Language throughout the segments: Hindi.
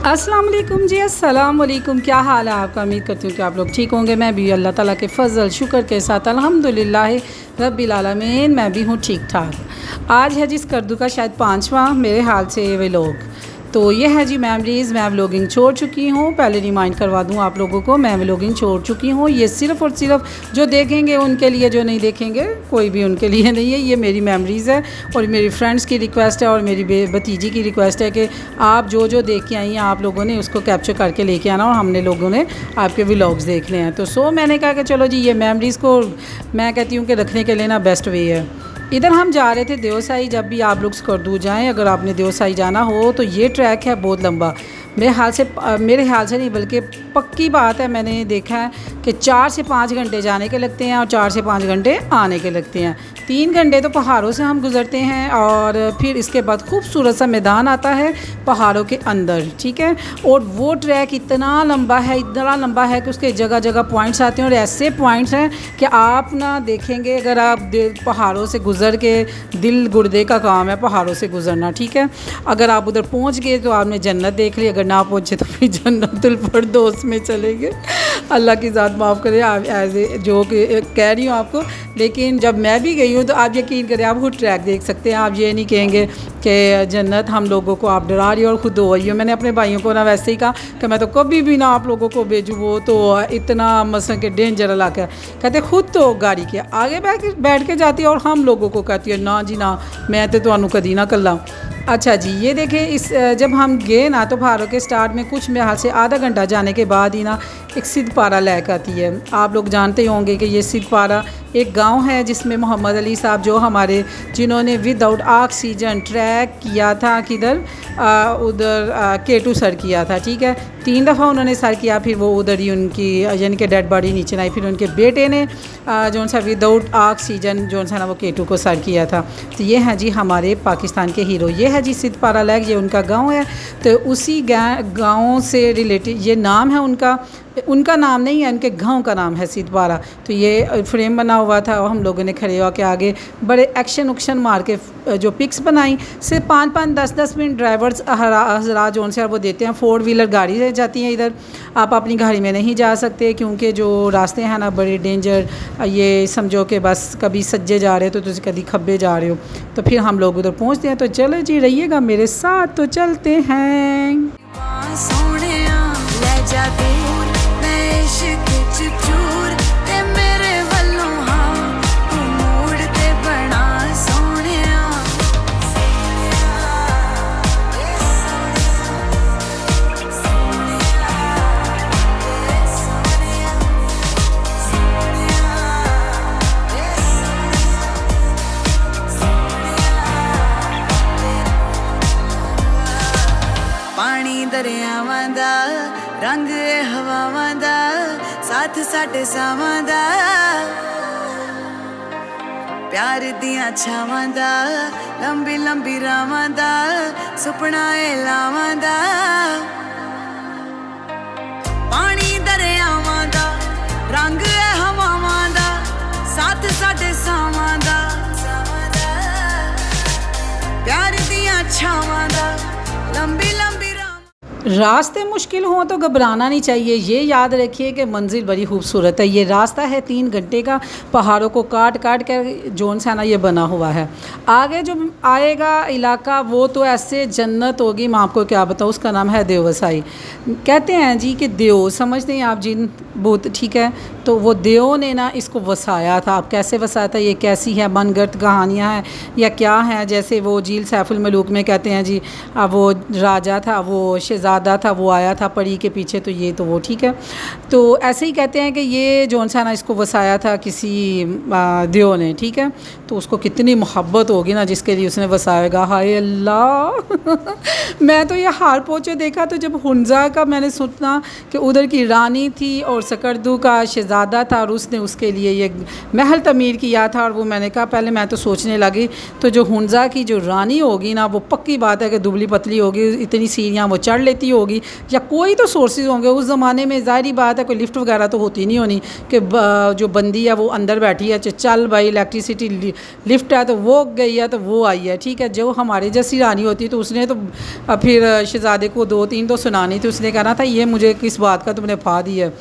अस्सलाम वालेकुम जी, अस्सलाम वालेकुम। क्या हाल है आपका? उम्मीद करती हूँ कि आप लोग ठीक होंगे। मैं भी अल्लाह ताला के फ़ज़ल शुक्र के साथ अल्हम्दुलिल्लाह रब्बिल आलमीन मैं भी हूँ ठीक ठाक। आज है जिस कद्दू का शायद 5वां मेरे हाल से व्लॉग। तो ये है जी मेमोरीज़। मैं व्लॉगिंग छोड़ चुकी हूँ। पहले रिमाइंड करवा दूँ आप लोगों को, मैं व्लॉगिंग छोड़ चुकी हूँ। ये सिर्फ़ और सिर्फ जो देखेंगे उनके लिए, जो नहीं देखेंगे कोई भी उनके लिए नहीं है। ये मेरी मेमोरीज़ है और मेरी फ्रेंड्स की रिक्वेस्ट है और मेरी भतीजी की रिक्वेस्ट है कि आप जो जो देख के आई हैं आप लोगों ने उसको कैप्चर करके लेके आना और हमने लोगों ने आपके व्लॉग्स देखने हैं। तो मैंने कहा कि चलो जी ये मेमोरीज़ को मैं कहती हूँ कि रखने के लिए ना बेस्ट वे है। इधर हम जा रहे थे देवसाई। जब भी आप लोग स्कर्दू जाएं, अगर आपने देवसाई जाना हो तो ये ट्रैक है बहुत लंबा। मेरे हाल से नहीं बल्कि पक्की बात है, मैंने देखा है कि 4 से 5 घंटे जाने के लगते हैं और 4 से 5 घंटे आने के लगते हैं। 3 घंटे तो पहाड़ों से हम गुज़रते हैं और फिर इसके बाद खूबसूरत सा मैदान आता है पहाड़ों के अंदर, ठीक है। और वो ट्रैक इतना लंबा है कि उसके जगह जगह पॉइंट्स आते हैं और ऐसे पॉइंट्स हैं कि आप ना देखेंगे, अगर आप पहाड़ों से गुज़र के, दिल गुर्दे का काम है पहाड़ों से गुज़रना, ठीक है। अगर आप उधर पहुंच गए तो आपने जन्नत देख ली, अगर ना पहुंचे तो फिर जन्नतुल फरदौस में चलेंगे। अल्लाह की ज़ात माफ़ करे, आप एज ए जो कह रही हूँ आपको। लेकिन जब मैं भी गई हूँ तो आप यकीन करें, आप खुद ट्रैक देख सकते हैं। आप ये नहीं कहेंगे कि जन्नत हम लोगों को आप डरा रही हो और ख़ुद हो रही हो। मैंने अपने भाइयों को ना वैसे ही कहा कि मैं तो कभी भी ना आप लोगों को भेजूँ, वो तो इतना मसलन के डेंजर इलाका है। कहते खुद तो गाड़ी के आगे बैठ के जाती है और हम लोगों को कहती है ना जी ना, मैं तो तुहानू कदी ना कल्ला। अच्छा जी, ये देखें, जब हम गए ना तो पहाड़ों के स्टार्ट में कुछ मेरे हाल से आधा घंटा जाने के बाद ही ना एक सिद्धपारा लैक आती है। आप लोग जानते होंगे कि ये सिद्धपारा एक गांव है जिसमें मोहम्मद अली साहब, जो हमारे जिन्होंने विदाउट ऑक्सीजन ट्रैक किया था, किधर उधर केटू सर किया था, ठीक है। 3 दफ़ा उन्होंने सर किया, फिर वो उधर ही उनकी यानी कि डेड बॉडी नीचे आई। फिर उनके बेटे ने जो सा विदाउट ऑक्सीजन जो सा ना वो केटू को सर किया था। तो ये हैं जी हमारे पाकिस्तान के हीरो। ये है जी सिद्धपारा लैक, ये उनका गांव है। तो उसी गांव से रिलेटेड ये नाम है उनका नाम नहीं है, उनके गांव का नाम है सिद्धपारा। तो ये फ्रेम बना हुआ था और हम लोगों ने खड़े होकर आगे बड़े एक्शन मार के जो पिक्स बनाई। सिर्फ 5-5, 10-10 मिनट ड्राइवर्स हज़रात जो उनसे वो देते हैं। 4 व्हीलर गाड़ी से जाती हैं इधर, आप अपनी गाड़ी में नहीं जा सकते क्योंकि जो रास्ते हैं ना बड़े डेंजर। ये समझो कि बस कभी सज्जे जा रहे हो तो कभी खब्बे जा रहे हो। तो फिर हम लोग उधर पहुँचते हैं। तो चलो जी रहिएगा मेरे साथ, तो चलते हैं। दरियावां दा रंग हवावां दा साथ साडे सावां दा, प्यार दियां छावां दा लंबी लंबी रावां दा सुपना ए लावां दा। पानी दरियावां दा रंग हवावां दा साथ साडे सावां दा, प्यार दियां छावां दा लंबी लंबी। रास्ते मुश्किल हों तो घबराना नहीं चाहिए। ये याद रखिए कि मंजिल बड़ी खूबसूरत है। ये रास्ता है 3 घंटे का, पहाड़ों को काट कर जोन सा ना ये बना हुआ है। आगे जो आएगा इलाका वो तो ऐसे जन्नत होगी, मैं आपको क्या बताऊँ। उसका नाम है देवसाई। कहते हैं जी कि देव समझते हैं आप, जिन भूत, ठीक है। तो वो देव ने ना इसको वसाया था। अब कैसे वसाया था, ये कैसी है मनगढ़ंत कहानियाँ हैं या क्या हैं। जैसे वो झील सैफुल मलूक में कहते हैं जी वो राजा था, वो शहज़ादा था, वो आया था परी के पीछे, तो ये तो वो, ठीक है। तो ऐसे ही कहते हैं कि ये जौन सा ना इसको वसाया था किसी देव ने, ठीक है। तो उसको कितनी मोहब्बत होगी ना जिसके लिए उसने वसाएगा। हाय अल्लाह मैं तो ये हार पहुँचे देखा तो जब हुंजा का मैंने सुना कि उधर की रानी थी और सकरदू का शहज़ादा था और उसने उसके लिए ये महल तमीर किया था। और वो मैंने कहा पहले मैं तो सोचने लगी तो जो हुंजा की जो रानी होगी ना वो पक्की बात है कि दुबली पतली होगी, इतनी सीढ़ियाँ वो चढ़ लेती लेती होगी या कोई तो सोर्सेज होंगे। उस ज़माने में ज़ाहिर बात है कोई लिफ्ट वगैरह तो होती नहीं होनी कि जो बंदी है वो अंदर बैठी है, चल भाई इलेक्ट्रिसिटी लिफ्ट है तो वो गई है तो वो आई है, ठीक है। जो हमारे जैसी रानी होती तो उसने तो फिर शहज़ादे को 2-3 तो सुनानी थी, उसने कहना था ये मुझे किस बात का तुमने फा दी है।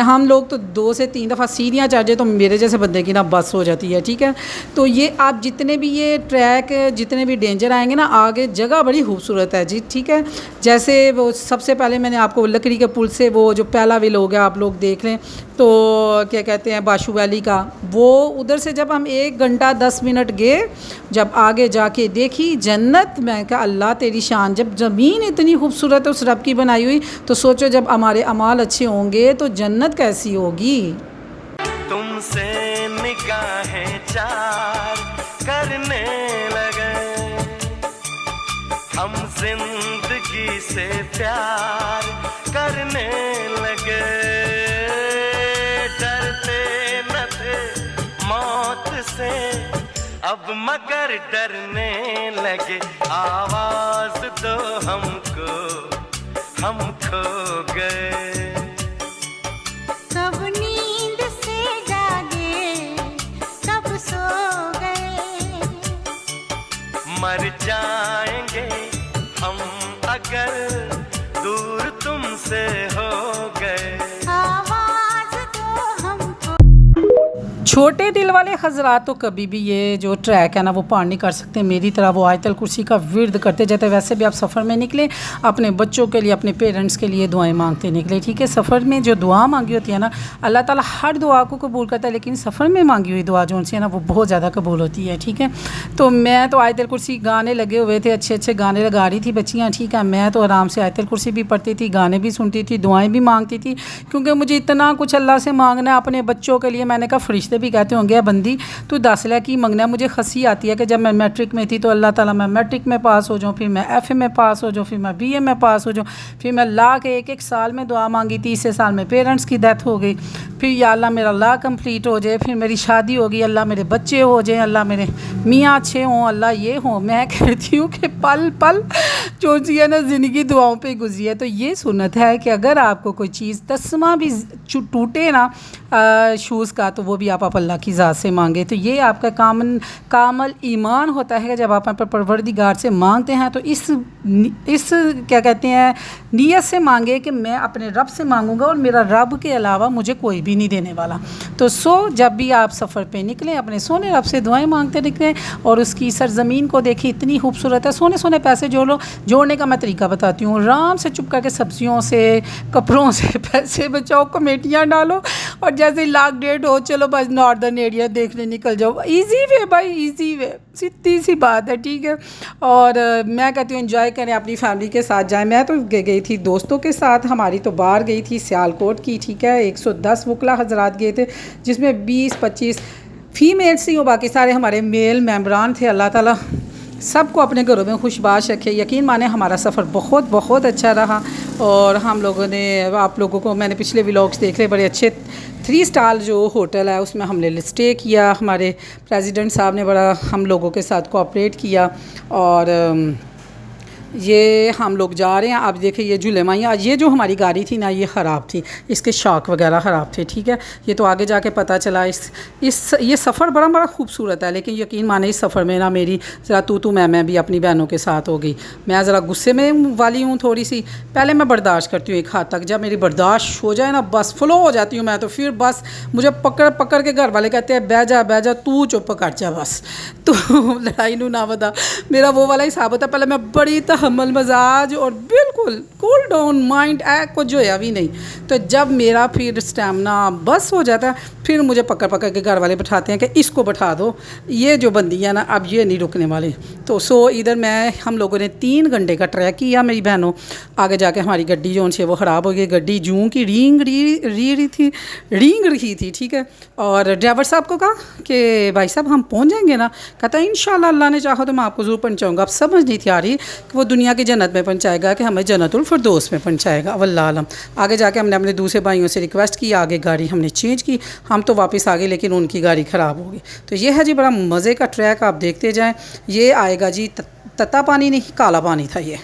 हम लोग तो 2 से 3 दफ़ा सीढ़ियाँ चढ़ जाए तो मेरे जैसे बंदे की ना बस हो जाती है, ठीक है। तो ये आप जितने भी ये ट्रैक जितने भी डेंजर आएंगे ना आगे, जगह बड़ी खूबसूरत है जी, ठीक है। जैसे वो सबसे पहले मैंने आपको लकड़ी के पुल से वो जो पहला विल हो गया आप लोग देख लें, तो क्या कहते हैं बाशू वैली का, वो उधर से जब हम 1 घंटा 10 मिनट गए, जब आगे जाके देखी जन्नत, मैं कहा अल्लाह तेरी शान, जब ज़मीन इतनी खूबसूरत है उस रब की बनाई हुई, तो सोचो जब हमारे अमाल अच्छे होंगे तो जन्नत कैसी होगी। तुमसे निगाहें चार करने लगे, हम जिंदगी से प्यार करने लगे, डरते न थे मौत से अब मगर डरने लगे, आवाज दो हमको हम खो गए। कब नींद से जागे कब सो गए, मर जाएंगे हम अगर दूर तुमसे हो गए। आवाज दो हमको। छोटे दिल वाले हजरात तो कभी भी ये जो ट्रैक है ना वो पार नहीं कर सकते मेरी तरह। वो आयतल कुर्सी का विर्द करते जाते। वैसे भी आप सफ़र में निकले अपने बच्चों के लिए, अपने पेरेंट्स के लिए दुआएं मांगते निकले, ठीक है। सफ़र में जो दुआ मांगी होती है ना अल्लाह ताला हर दुआ को कबूल करता है, लेकिन सफ़र में मांगी हुई दुआ जो उनसे है ना वो बहुत ज़्यादा कबूल होती है, ठीक है। तो मैं तो आयतल कुर्सी गाने लगे हुए थे, अच्छे अच्छे गाने लगा रही थी बच्चियाँ, ठीक है। मैं तो आराम से आयतल कुर्सी भी पढ़ती थी, गाने भी सुनती थी, दुआएँ भी मांगती थी, क्योंकि मुझे इतना कुछ अल्लाह से मांगना है अपने बच्चों के लिए। मैंने कहा फरिश्ते भी कहते होंगे बंदी तू 10 लाख की मंगना। मुझे हंसी आती है कि जब मैं मैट्रिक में थी तो अल्लाह ताला मैं मैट्रिक में पास हो जाऊँ, फिर मैं FA में पास हो जाऊँ, फिर मैं BA में पास हो जाऊँ, फिर मैं ला के एक साल में दुआ मांगी। 30 साल में पेरेंट्स की डेथ हो गई, फिर या अल्लाह मेरा ला कंप्लीट हो जाए, फिर मेरी शादी होगी, अल्लाह मेरे बच्चे हो जाए, अल्लाह मेरे मियाँ अच्छे हों, अल्लाह ये हों। मैं कहती हूँ कि पल पल जो सी है ना ज़िंदगी दुआओं पे गुजरी है। तो ये सुन्नत है कि अगर आपको कोई चीज़ तस्मा भी टूटे ना शूज़ का, तो वो भी आप अल्लाह की ज़ात से मांगे। तो ये आपका कामल ईमान होता है कि जब आप परवरदिगार से मांगते हैं तो इस क्या कहते हैं नीयत से मांगे कि मैं अपने रब से मांगूंगा और मेरा रब के अलावा मुझे कोई भी नहीं देने वाला। तो जब भी आप सफ़र पे निकलें अपने सोने रब से दुआएं मांगते निकलें और उसकी सरज़मीन को देखिए इतनी खूबसूरत है। सोने सोने पैसे जोड़ने का मैं तरीका बताती हूँ। आराम से चुप करके सब्जियों से कपड़ों से पैसे बचाओ, कमेटियाँ डालो और जैसे लाख डेट हो चलो बस नॉर्दर्न एरिया देखने निकल जाओ। इजी वे भाई, इजी वे, सीधी सी बात है, ठीक है। और मैं कहती हूँ एंजॉय करें, अपनी फैमिली के साथ जाएं। मैं तो गई थी दोस्तों के साथ, हमारी तो बाहर गई थी सियालकोट की, ठीक है। 110 वकला हजरात गए थे जिसमें 20-25 फीमेल्स थी और बाकी सारे हमारे मेल मेम्बरान थे। अल्लाह ताला सबको अपने घरों में खुशबाश रखे। यकीन माने हमारा सफ़र बहुत बहुत अच्छा रहा और हम लोगों ने, आप लोगों को मैंने पिछले व्लॉग्स देख रहे, बड़े अच्छे 3 स्टार जो होटल है उसमें हमने स्टे किया। हमारे प्रेसिडेंट साहब ने बड़ा हम लोगों के साथ कोऑपरेट किया और ये हम लोग जा रहे हैं। आप देखिए ये जुलेमाइया, ये जो हमारी गाड़ी थी ना ये ख़राब थी, इसके शॉक वगैरह ख़राब थे, ठीक है। ये तो आगे जाके पता चला। ये सफ़र बड़ा खूबसूरत है, लेकिन यकीन माने इस सफ़र में ना मेरी ज़रा तू मैं भी अपनी बहनों के साथ हो गई। मैं ज़रा गुस्से में वाली हूँ थोड़ी सी। पहले मैं बर्दाश्त करती हूँ एक हद तक, जब मेरी बर्दाश्त हो जाए ना बस फ्लो हो जाती हूँ मैं, तो फिर बस मुझे पकड़ के घर वाले कहते हैं बह जा तू चुप कर जा बस, तो लड़ाई नू ना बता। मेरा वो वाला हिसाब होता है। पहले मैं बड़ी तहम्मुल मजाज और बिल्कुल कूल डाउन माइंड कुछ जो है भी नहीं। तो जब मेरा फिर स्टैमिना बस हो जाता है फिर मुझे पकड़ के घर वाले बैठाते हैं कि इसको बैठा दो, ये जो बंदी है ना अब ये नहीं रुकने वाले। तो इधर हम लोगों ने 3 घंटे का ट्रैक किया मेरी बहनों। आगे जाके हमारी गड्डी जो उनसे वो ख़राब हो गई। गड्डी जूं की रींग रही थी, ठीक है। और ड्राइवर साहब को कहा कि भाई साहब हम पहुँच जाएंगे ना। कहता है इंशाल्लाह अल्लाह ने चाहा तो मैं आपको ज़रूर पहुँचाऊँगा। अब समझ नहीं थी आ रही कि वो दुनिया की जन्नत में पहुँचाएगा कि हमें जन्नतुल फिरदौस में पहुँचाएगा, वल्लाह आलम। आगे जाके हमने अपने दूसरे भाइयों से रिक्वेस्ट की, आगे गाड़ी हमने चेंज की, हम तो वापस आ गए लेकिन उनकी गाड़ी ख़राब हो गई। तो ये है जी बड़ा मज़े का ट्रैक, आप देखते जाएँ। ये आएगा जी तत्ता पानी नहीं काला पानी था ये,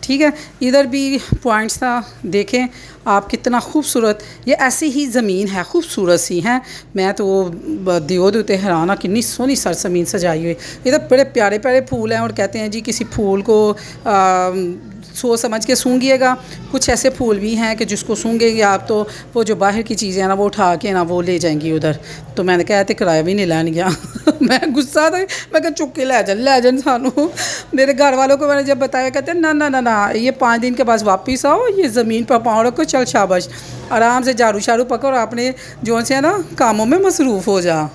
ठीक है। इधर भी पॉइंट्स था, देखें आप कितना खूबसूरत, ये ऐसी ही ज़मीन है खूबसूरत सी है। मैं तो वो दियो देते हैराना कितनी सोहनी सरजमीन सजाई हुई। इधर बड़े प्यारे प्यारे फूल हैं और कहते हैं जी किसी फूल को सोच समझ के सूंघिएगा। कुछ ऐसे फूल भी हैं कि जिसको सूंघेंगे आप तो वो जो बाहर की चीज़ें हैं ना वो उठा के ना वो ले जाएंगी उधर। तो मैंने कहा तो किराया भी नहीं लैन गया मैं गुस्सा था, मैं कहा चुप के लै जान सानू। मेरे घर वालों को मैंने जब बताया कहते ना ना ना ना ये 5 दिन के बाद वापस आओ, ये ज़मीन पर पाँव रखो, चल शाबाश आराम से झाड़ू शाड़ू पकड़ और अपने जो से है ना कामों में मसरूफ़ हो जा।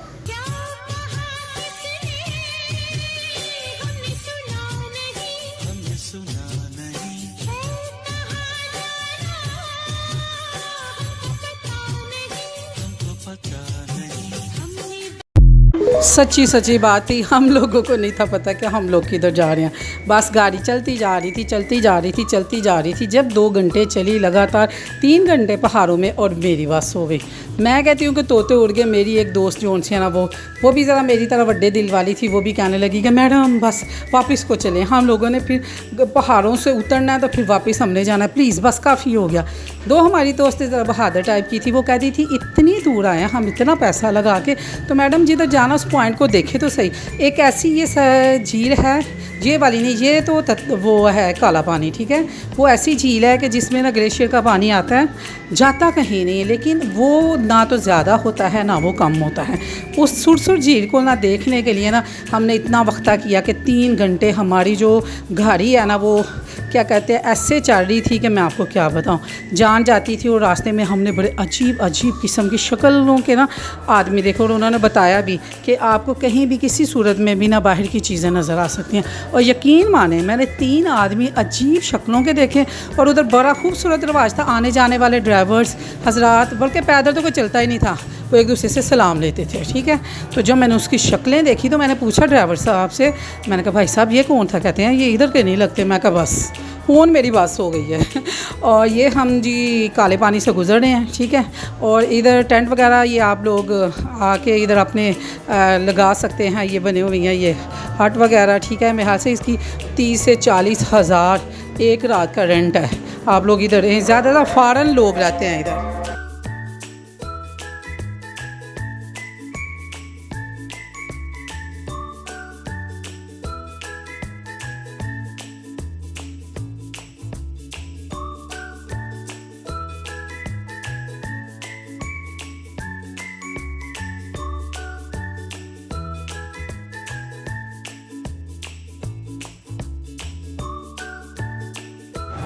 सच्ची सच्ची बात थी, हम लोगों को नहीं था पता कि हम लोग किधर जा रहे हैं। बस गाड़ी चलती जा रही थी चलती जा रही थी चलती जा रही थी। जब 2 घंटे चली लगातार, 3 घंटे पहाड़ों में और मेरी बस हो गई। मैं कहती हूँ कि तोते उड़ गए। मेरी एक दोस्त जो उनसे है ना वो भी ज़रा मेरी तरह बड़े दिल वाली थी, वो भी कहने लगी कि मैडम बस वापस को चलें। हम लोगों ने फिर पहाड़ों से उतरना है तो फिर वापस हमने जाना है, प्लीज़ बस काफ़ी हो गया। 2 हमारी दोस्तें ज़रा बहादुर टाइप की थी, वो कहती थी इतनी दूर आए हैं हम इतना पैसा लगा के, तो मैडम जिधर जाना उस पॉइंट को देखे तो सही। एक ऐसी ये झील है, ये वाली नहीं, ये तो वो है काला पानी, ठीक है। वो ऐसी झील है कि जिसमें ना ग्लेशियर का पानी आता है, जाता कहीं नहीं, लेकिन वो ना तो ज़्यादा होता है ना वो कम होता है। उस सुरसुर झील को ना देखने के लिए ना हमने इतना वक्ता किया कि 3 घंटे हमारी जो गाड़ी है ना वो क्या कहते हैं ऐसे चल रही थी कि मैं आपको क्या बताऊं, जान जाती थी। और रास्ते में हमने बड़े अजीब अजीब किस्म की शक्लों के ना आदमी देखे और उन्होंने बताया भी कि आपको कहीं भी किसी सूरत में भी ना बाहर की चीज़ें नज़र आ सकती हैं। और यकीन माने मैंने 3 आदमी अजीब शक्लों के देखे और उधर बड़ा खूबसूरत रिवाज था। आने जाने वाले ड्राइवर्स हजरात, बल्कि पैदल तो कोई चलता ही नहीं था, वो एक दूसरे से सलाम लेते थे, ठीक है। तो जब मैंने उसकी शक्लें देखी तो मैंने पूछा ड्राइवर साहब से, मैंने कहा भाई साहब ये कौन था? कहते हैं ये इधर के नहीं लगते। मैं कहा बस फ़ोन मेरी बात हो गई है और ये हम जी काले पानी से गुज़र रहे हैं, ठीक है। और इधर टेंट वगैरह ये आप लोग आके इधर अपने लगा सकते हैं, ये बने हुए हैं ये हट वगैरह, ठीक है। मेरे ख्याल से इसकी 30 से 40 हज़ार एक रात का रेंट है। आप लोग इधर रहें, ज़्यादातर फ़ॉरेन लोग रहते हैं इधर।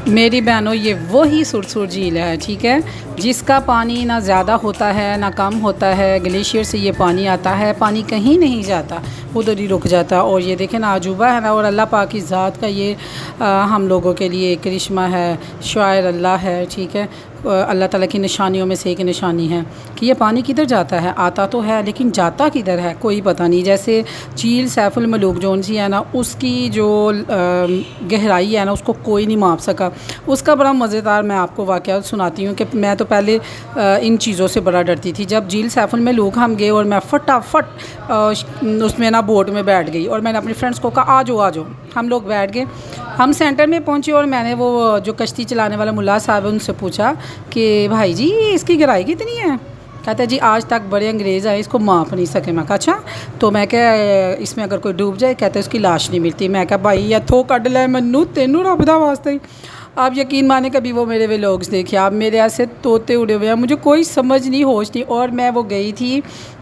मेरी बहनों ये वही सुरसुर झील है, ठीक है, जिसका पानी ना ज़्यादा होता है ना कम होता है। ग्लेशियर से ये पानी आता है, पानी कहीं नहीं जाता, उधर ही रुक जाता। और ये देखें ना अजूबा है ना, और अल्लाह पाक की ज़ात का ये हम लोगों के लिए एक करिश्मा है, शायर अल्लाह है, ठीक है। अल्लाह ताला की निशानियों में से एक निशानी है कि ये पानी किधर जाता है, आता तो है लेकिन जाता किधर है कोई पता नहीं। जैसे झील सैफुल मलूक जोन सी है ना, उसकी जो गहराई है ना उसको कोई नहीं माप सका। उसका बड़ा मज़ेदार मैं आपको वाक़या सुनाती हूँ कि मैं तो पहले इन चीज़ों से बड़ा डरती थी। जब झील सैफुल मलूक हम गए और मैं फटाफट उसमें ना बोट में बैठ गई और मैंने अपने फ्रेंड्स को कहा आ जाओ। हम लोग बैठ गए, हम सेंटर में पहुंचे और मैंने वो जो कश्ती चलाने वाला मुल्ला साहब है उनसे पूछा कि भाई जी इसकी गहराई कितनी है? कहते हैं जी आज तक बड़े अंग्रेज़ आए इसको माप नहीं सके। मैं कहा अच्छा, तो मैं क्या इसमें अगर कोई डूब जाए, कहते हैं उसकी लाश नहीं मिलती। मैं कहा भाई या थो कढ़ ले मैनू तेनू रब दा वास्ते। आप यकीन माने कभी वो मेरे व्लॉग्स देखे आप, मेरे ऐसे तोते उड़े हुए हैं, मुझे कोई समझ नहीं होश नहीं। और मैं वो गई थी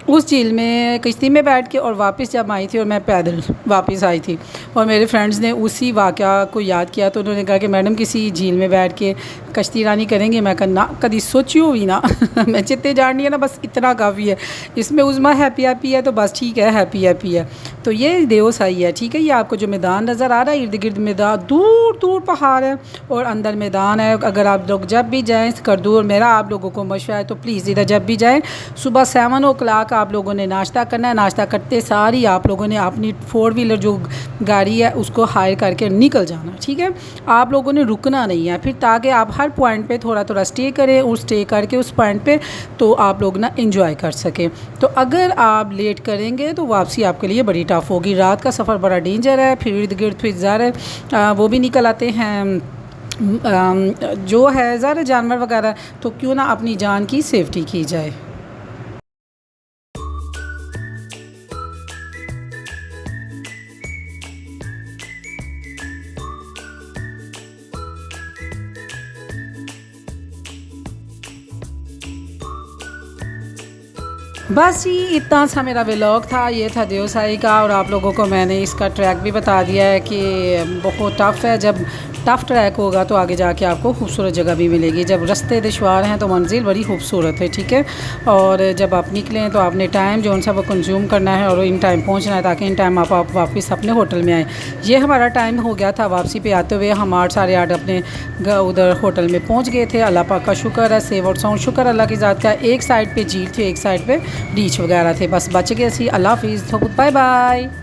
उस झील में किश्ती में बैठ के और वापस जब आई थी और मैं पैदल वापस आई थी और मेरे फ्रेंड्स ने उसी वाक़या को याद किया तो उन्होंने कहा कि मैडम किसी झील में बैठ के कश्ती रानी करेंगे? मैं कहा ना कभी सोची हुई ना मैं चित्ते जानी है ना, बस इतना काफ़ी है। इसमें उज़मा हैप्पी हैप्पी है तो बस ठीक है, हैप्पी हैप्पी है। तो ये देव सही है, ठीक है। ये आपको जो मैदान नज़र आ रहा है, इर्द गिर्द मैदान, दूर दूर पहाड़ है और अंदर मैदान है। अगर आप लोग जब भी जाएँ करदू, और मेरा आप लोगों को मशवरा है तो प्लीज़ इधर जब भी जाएँ सुबह 7 o'clock आप लोगों ने नाश्ता करना है। नाश्ता करते सारी आप लोगों ने अपनी 4 व्हीलर जो गाड़ी है उसको हायर करके निकल जाना, ठीक है। आप लोगों ने रुकना नहीं है फिर, ताकि आप हर पॉइंट पे थोड़ा थोड़ा स्टे करें और स्टे करके उस पॉइंट पे तो आप लोग ना एंजॉय कर सकें। तो अगर आप लेट करेंगे तो वापसी आपके लिए बड़ी टफ़ होगी। रात का सफ़र बड़ा डेंजर है, फिर इर्द गिर्द फिर ज़ाहिर है वो भी निकल आते हैं जो है ज़रा जानवर वगैरह, तो क्यों ना अपनी जान की सेफ्टी की जाए। बस जी इतना सा मेरा व्लॉग था, ये था देवसाई का। और आप लोगों को मैंने इसका ट्रैक भी बता दिया है कि बहुत टफ़ है। जब टफ़ ट्रैक होगा तो आगे जाके आपको खूबसूरत जगह भी मिलेगी। जब रास्ते दुश्वार हैं तो मंजिल बड़ी खूबसूरत है, ठीक है। और जब आप निकलें तो आपने टाइम जो सा वो कंज्यूम करना है और इन टाइम पहुंचना है, ताकि इन टाइम आप वापस अपने होटल में आएँ। ये हमारा टाइम हो गया था वापसी पे आते हुए। हम 8 साढ़े 8 अपने उधर होटल में पहुँच गए थे। अल्लाह पाक का शुक्र है, सेव और साउंड शुक्र अल्लाह की ज़ात का। एक साइड पर झील थी, एक साइड पर बीच वगैरह थे। बस बच गए सी। अल्लाह हाफिज़, बाय बाय।